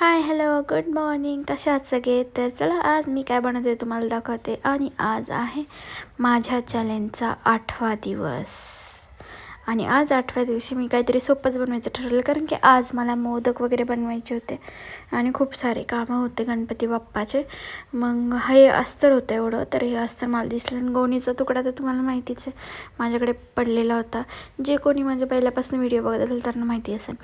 Hi hello good morning. कशा आहात सगळे? तर चला आज मी काय बनवते तुम्हाला दाखवते. आणि आज आहे माझ्या चॅलेंजचा 8वा दिवस. आणि आज 8व्या दिवशी मी काहीतरी सोपंच बनवायचं ठरवलं, कारण की आज मला मोदक वगैरे बनवायचे होते आणि खूप सारे कामं होते गणपती बाप्पाचे. मग हे अस्तर होतं एवढं, तर हे अस्तर मला दिसलं. आणि गोणीचा तुकडा तर तुम्हाला माहितीच आहे, माझ्याकडे पडलेला होता. जे कोणी म्हणजे पहिल्यापासून व्हिडिओ बघत असेल त्यांना माहिती असेल.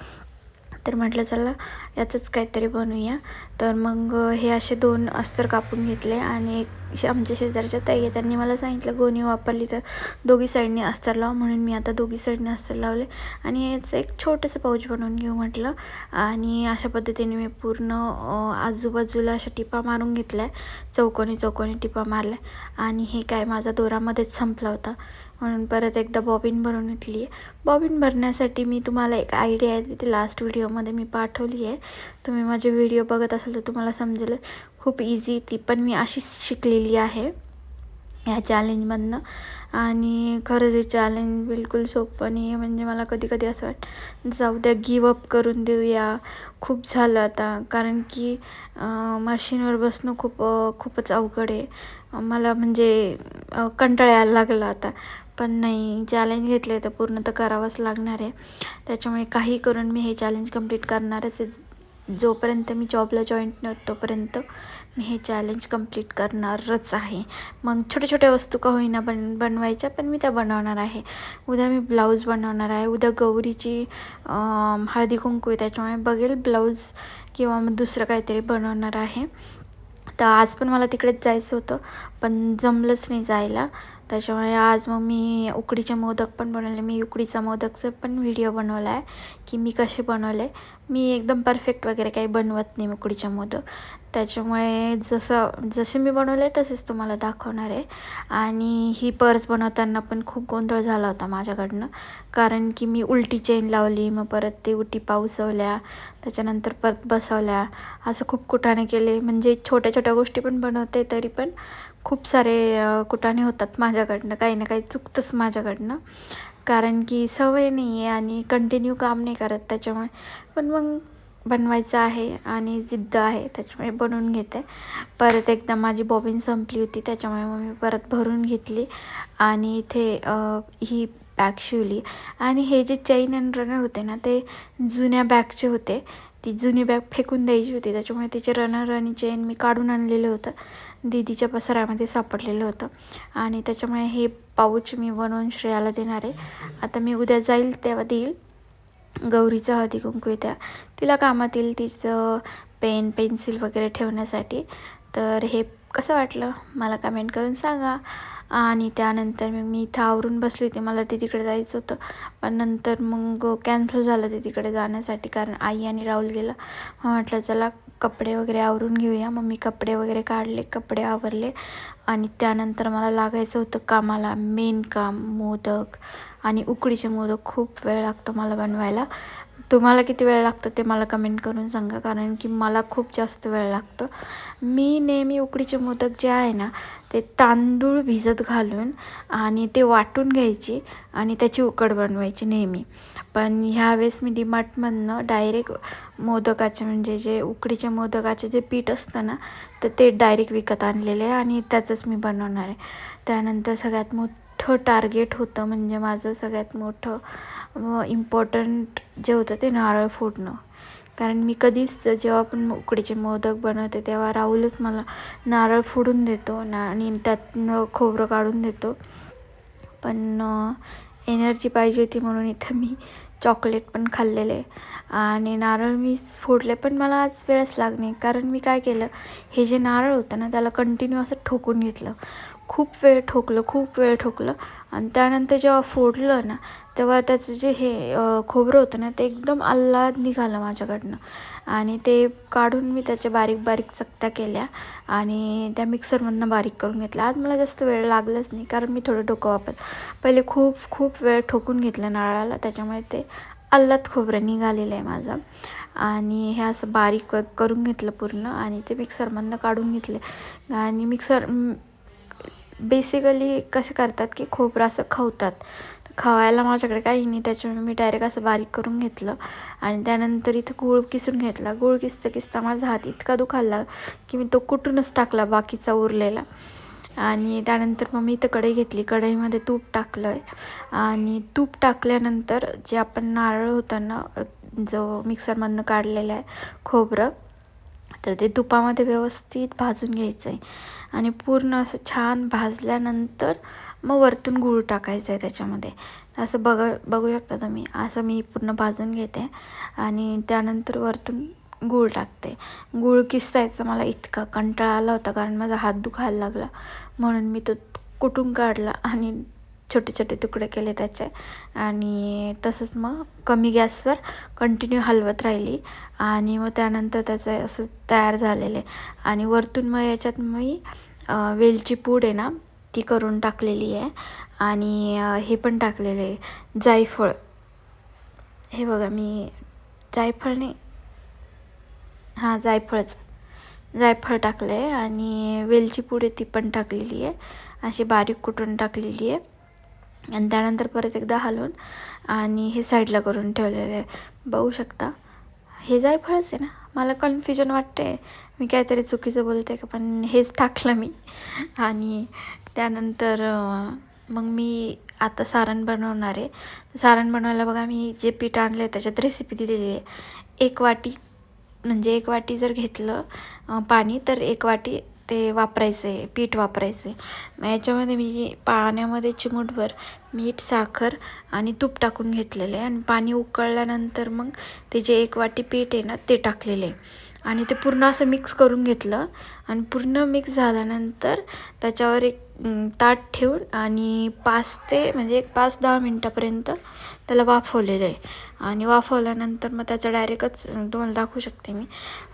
तर म्हटलं चला याचंच काहीतरी बनवूया. तर मग हे असे 2 अस्तर कापून घेतले. आणि एक आमच्या शेजारच्या ताई आहे, त्यांनी मला सांगितलं गोणी वापरली तर दोघी साईडने अस्तर लाव, म्हणून मी आता दोघी साईडने अस्तर लावले. आणि याचं एक छोटंसं पाऊच बनवून घेऊ म्हटलं. आणि अशा पद्धतीने मी पूर्ण आजूबाजूला अशा टिपा मारून घेतल्या, चौकोनी टिपा मारल्या. आणि हे काय माझा दोरामध्येच संपला होता, म्हणून परत एकदा बॉबिन भरून घेतली आहे. बॉबिन भरण्यासाठी मी तुम्हाला एक आयडिया आहे, ती लास्ट व्हिडिओमध्ये मी पाठवली आहे. तुम्ही माझे व्हिडिओ बघत असाल तर तुम्हाला समजेल. खूप इझी, ती पण मी अशीच शिकलेली आहे ह्या चॅलेंजमधनं. आणि खरंच हे चॅलेंज बिलकुल सोपं नाही आहे. म्हणजे मला कधी कधी असं वाटतं जाऊ द्या, गिवअप करून देऊया, खूप झालं आता. कारण की मशीनवर बसणं खूपच अवघड आहे मला. म्हणजे कंटाळा यायला लागला आता. पण नाही, चॅलेंज घेतले तर पूर्ण तर करावंच लागणार आहे. त्याच्यामुळे काही करून मी हे चॅलेंज कंप्लीट करणारच आहे. जोपर्यंत मी जॉबला जॉईंट नाही होत तोपर्यंत मी हे चॅलेंज कंप्लीट करणारच आहे. मग छोट्या छोट्या वस्तू का होईना बनवायच्या, पण मी त्या बनवणार आहे. उद्या मी ब्लाऊज बनवणार आहे. उद्या गौरीची हळदी कुंकू आहे, त्याच्यामुळे बघेल ब्लाऊज किंवा मग दुसरं काहीतरी बनवणार आहे. तर आज पण मला तिकडेच जायचं होतं, पण जमलंच नाही जायला. त्याच्यामुळे आज मग मी उकडीचे मोदक पण बनवले. मी उकडीचा मोदकचं पण व्हिडिओ बनवला आहे की मी कसे बनवले. मी एकदम परफेक्ट वगैरे काही बनवत नाही उकडीचे मोदक. त्याच्यामुळे जसे मी बनवले तसेच तुम्हाला दाखवणार आहे. आणि ही पर्स बनवताना पण खूप गोंधळ झाला होता माझ्याकडनं, कारण की मी उलटी चेन लावली, मग परत ते टिपा उसवल्या, त्याच्यानंतर परत बसवल्या, असं खूप कुटाणे केले. म्हणजे छोट्या छोट्या गोष्टी पण बनवते तरी पण खूप सारे कुटाणे होतात माझ्याकडनं. काही ना काही चुकतंच माझ्याकडनं, कारण की सवय नाही आहे आणि कंटिन्यू काम नाही करत त्याच्यामुळे. पण मग बनवायचं आहे आणि जिद्द आहे, त्याच्यामुळे बनवून घेते. परत एकदा माझी बॉबिन संपली होती, त्याच्यामुळे मग मी परत भरून घेतली आणि इथे ही बॅग शिवली. आणि हे जे चैन अँड रनर होते ना, ते जुन्या बॅगचे होते. ती जुनी बॅग फेकून द्यायची होती, त्याच्यामुळे तिचे रनर आणि चेन मी काढून आणलेलं होतं, दीदीच्या पसऱ्यामध्ये सापडलेलं होतं. आणि त्याच्यामुळे हे पाऊच मी बनवून श्रेयाला देणार आहे. आता मी उद्या जाईल तेव्हा देईल. गौरीचं हळदी कुंकू आहे तिला कामात येईल, तिचं पेन पेन्सिल वगैरे ठेवण्यासाठी. तर हे कसं वाटलं मला कमेंट करून सांगा. आणि त्यानंतर मग मी इथं आवरून बसली होती. मला ते तिकडे जायचं होतं, पण नंतर मग कॅन्सल झालं ते तिकडे जाण्यासाठी, कारण आई आणि राहुल गेला. मग म्हटलं चला कपडे वगैरे आवरून घेऊया. मग मी कपडे वगैरे काढले, कपडे आवरले. आणि त्यानंतर मला लागायचं होतं कामाला. मेन काम मोदक आणि उकडीचे मोदक. खूप वेळ लागतो मला बनवायला. तुम्हाला किती वेळ लागतो ते मला कमेंट करून सांगा, कारण की मला खूप जास्त वेळ लागतो. मी नेहमी उकडीचे मोदक जे आहे ना, ते तांदूळ भिजत घालून आणि ते वाटून घ्यायची आणि त्याची उकड बनवायची नेहमी. पण ह्यावेळेस मी डीमार्टमधनं डायरेक्ट मोदकाचे, म्हणजे जे उकडीच्या मोदकाचे जे पीठ असतं ना, तर ते डायरेक्ट विकत आणलेले आहे आणि त्याचंच मी बनवणार आहे. त्यानंतर सगळ्यात मोठं टार्गेट होतं, म्हणजे माझं सगळ्यात मोठं इम्पॉर्टंट जे होतं ते नारळ फोडणं. कारण मी कधीच जेव्हा पण उकडीचे मोदक बनवते तेव्हा राहुलच मला नारळ फोडून देतो आणि त्यातनं खोबरं काढून देतो. पण एनर्जी पाहिजे होती म्हणून इथं मी चॉकलेट पण खाल्लेले आणि नारळ मी फोडले. पण मला आज वेळच लागणे, कारण मी काय केलं, हे जे नारळ होतं ना त्याला कंटिन्यू असं ठोकून घेतलं. खूप वेळ ठोकलं. आणि त्यानंतर जेव्हा फोडलं ना, तेव्हा त्याचं जे हे खोबरं होतं ना, ते एकदम आल्हाद निघालं माझ्याकडनं. आणि ते काढून मी त्याच्या बारीक बारीक चकत्या केल्या आणि त्या मिक्सरमधनं बारीक करून घेतल्या. आज मला जास्त वेळ लागलाच नाही, कारण मी थोडं डोकं वापरलं. पहिले खूप वेळ ठोकून घेतलं नारळाला, त्याच्यामुळे ते आल्हाद खोबरं निघालेलं आहे माझं. आणि हे असं बारीक करून घेतलं पूर्ण आणि ते मिक्सरमधनं काढून घेतले. आणि बेसिकली कसं करतात की खोबरं असं खवतात. खवायला माझ्याकडे काही नाही, त्याच्यामुळे मी डायरेक्ट असं बारीक करून घेतलं. आणि त्यानंतर इथं गूळ किसून घेतला. गूळ किसता माझा हात इतका दुखायला की मी तो कुटूनच टाकला बाकीचा उरलेला. आणि त्यानंतर मग मी इथं कढई घेतली. कढईमध्ये तूप टाकलं आहे. आणि तूप टाकल्यानंतर जे आपण नारळ होतं ना, जो मिक्सरमधनं काढलेला आहे खोबरं, तर ते तुपामध्ये व्यवस्थित भाजून घ्यायचं आहे. आणि पूर्ण असं छान भाजल्यानंतर मग वरतून गूळ टाकायचं आहे त्याच्यामध्ये. असं बघू शकता तुम्ही. असं मी पूर्ण भाजून घेते आणि त्यानंतर वरतून गूळ टाकते. गूळ किसायचा मला इतका कंटाळा आला होता, कारण माझा हात दुखायला लागला, म्हणून मी तो कुटून काढला आणि छोटे छोटे तुकडे केले त्याचे. आणि तसंच मग कमी गॅसवर कंटिन्यू हलवत राहिली. आणि मग त्यानंतर त्याचं असं तयार झालेलं आहे. आणि वरतून मग याच्यात मी वेलची पूड आहे ना, ती करून टाकलेली आहे. आणि हे पण टाकलेलं आहे जायफळ. हे बघा, मी जायफळ नाही, हां जायफळ टाकलं आहे. आणि वेलची पूड आहे ती पण टाकलेली आहे, अशी बारीक कुटून टाकलेली आहे. आणि त्यानंतर परत एकदा हलवून आणि हे साईडला करून ठेवलेलं आहे. बघू शकता, हे जायफळच आहे ना. मला कन्फ्युजन वाटते, मी काहीतरी चुकीचं बोलते का, पण हेच टाकलं मी. आणि त्यानंतर मग मी आता सारण बनवणार आहे. सारण बनवायला बघा, मी जे पीठ आणलं आहे त्याच्यात रेसिपी दिलेली आहे. 1 वाटी, म्हणजे 1 वाटी जर घेतलं पाणी, तर 1 वाटी ते वापरायचं आहे, पीठ वापरायचं आहे. मग याच्यामध्ये मी पाण्यामध्ये चिमूटभर मीठ, साखर आणि तूप टाकून घेतलेलं आहे. आणि पाणी उकळल्यानंतर मग ते जे 1 वाटी पीठ आहे ना, ते टाकलेलं आहे. आणि ते पूर्ण असं मिक्स करून घेतलं. आणि पूर्ण मिक्स झाल्यानंतर त्याच्यावर एक ताट ठेवून आणि 5-10 मिनटापर्यंत त्याला वाफवलेलं आहे. आणि वाफवल्यानंतर मग त्याचं डायरेक्टच तुम्हाला दाखवू शकते मी.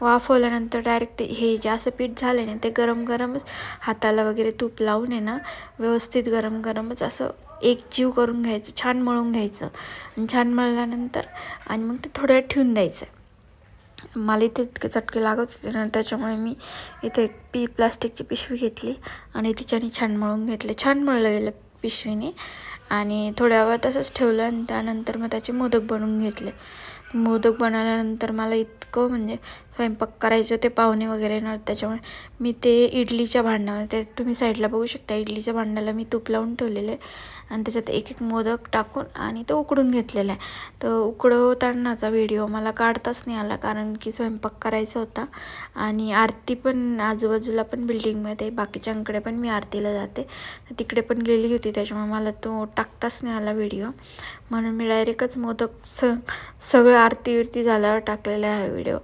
वाफवल्यानंतर डायरेक्ट ते हे जे असं पीठ झालं ना, ते गरम गरमच हाताला वगैरे तूप लावून आहे ना, व्यवस्थित गरम गरमच असं एकजीव करून घ्यायचं, छान मळून घ्यायचं. आणि छान मळल्यानंतर आणि मग ते थोड्या वेळ ठेवून द्यायचं. मला इथे इतके चटके लागत होते ना, त्याच्यामुळे मी इथे एक प्लास्टिकची पिशवी घेतली आणि तिच्याने छान मळून घेतले. छान मळलं गेलं पिशवीने. आणि थोड्या वेळ तसंच ठेवलं. आणि त्यानंतर मग त्याचे मोदक बनवून घेतले. मोदक बनवल्यानंतर मला इतकं म्हणजे स्वयंपाक करायचं, ते पाहुणे वगैरे येणार, त्याच्यामुळे मी ते इडलीच्या भांड्यामध्ये, ते तुम्ही साईडला बघू शकता, इडलीच्या भांड्याला मी तूप लावून ठेवलेलं आहे. आणि त्याच्यात एक एक मोदक टाकून आणि तो उकडून घेतलेला आहे. तर उकडवतानाचा व्हिडिओ मला काढताच नाही आला, कारण की स्वयंपाक करायचा होता. आणि आरती पण आजूबाजूला पण बिल्डिंगमध्ये बाकीच्यांकडे पण मी आरतीला जाते, तर तिकडे पण गेली होती, त्याच्यामुळे मला तो टाकताच नाही आला व्हिडिओ. म्हणून मी डायरेक्टच मोदक सगळं आरती झाल्यावर टाकलेला आहे व्हिडिओ.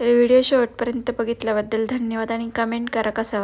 तर व्हिडिओ शेवटपर्यंत बघितल्याबद्दल धन्यवाद. आणि कमेंट करा कसा